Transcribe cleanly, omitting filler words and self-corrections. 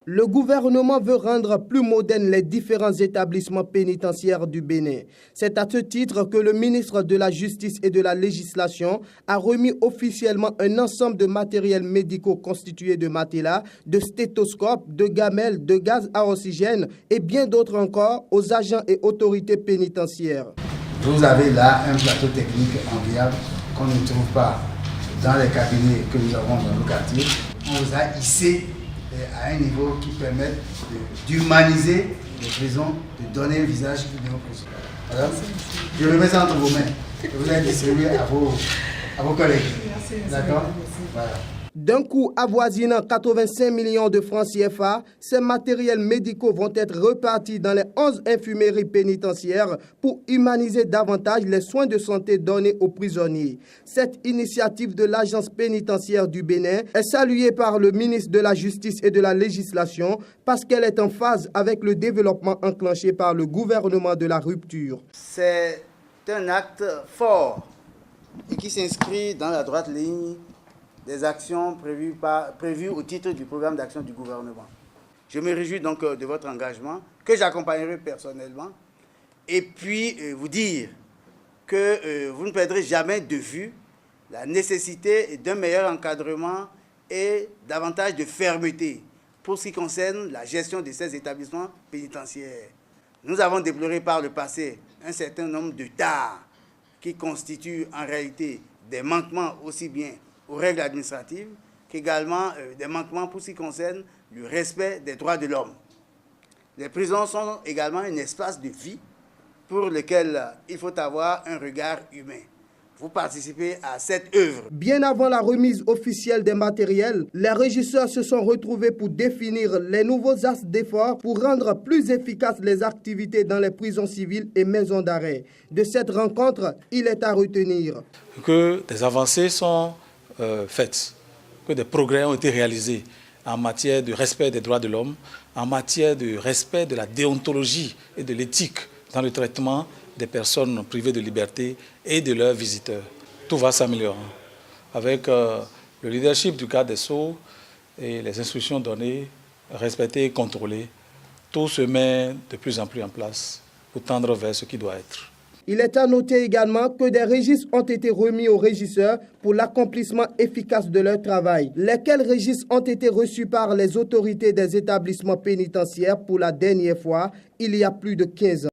Le gouvernement veut rendre plus modernes les différents établissements pénitentiaires du Bénin. C'est à ce titre que le ministre de la Justice et de la Législation a remis officiellement un ensemble de matériels médicaux constitués de matelas, de stéthoscopes, de gamelles, de gaz à oxygène et bien d'autres encore aux agents et autorités pénitentiaires. Vous avez là un plateau technique enviable qu'on ne trouve pas dans les cabinets que nous avons dans nos quartiers. On vous a hissé à un niveau qui permet d'humaniser les prisons, de donner un visage aux prisons. Madame, je remets ça entre vos mains et vous allez distribuer à vos collègues. D'accord? Voilà. D'un coût avoisinant 85 millions de francs CFA, ces matériels médicaux vont être repartis dans les 11 infirmeries pénitentiaires pour humaniser davantage les soins de santé donnés aux prisonniers. Cette initiative de l'Agence pénitentiaire du Bénin est saluée par le ministre de la Justice et de la Législation parce qu'elle est en phase avec le développement enclenché par le gouvernement de la rupture. C'est un acte fort et qui s'inscrit dans la droite ligne des actions prévues au titre du programme d'action du gouvernement. Je me réjouis donc de votre engagement, que j'accompagnerai personnellement, et puis vous dire que vous ne perdrez jamais de vue la nécessité d'un meilleur encadrement et davantage de fermeté pour ce qui concerne la gestion de ces établissements pénitentiaires. Nous avons déploré par le passé un certain nombre de tares qui constituent en réalité des manquements aussi bien aux règles administratives, qu'également des manquements pour ce qui concerne le respect des droits de l'homme. Les prisons sont également un espace de vie pour lequel il faut avoir un regard humain. Vous participez à cette œuvre. Bien avant la remise officielle des matériels, les régisseurs se sont retrouvés pour définir les nouveaux axes d'effort pour rendre plus efficaces les activités dans les prisons civiles et maisons d'arrêt. De cette rencontre, il est à retenir que des avancées sont faites, que des progrès ont été réalisés en matière de respect des droits de l'homme, en matière de respect de la déontologie et de l'éthique dans le traitement des personnes privées de liberté et de leurs visiteurs. Tout va s'améliorer. Avec le leadership du garde des Sceaux et les instructions données, respectées et contrôlées, tout se met de plus en plus en place pour tendre vers ce qui doit être. Il est à noter également que des registres ont été remis aux régisseurs pour l'accomplissement efficace de leur travail. Lesquels registres ont été reçus par les autorités des établissements pénitentiaires pour la dernière fois, il y a plus de 15 ans.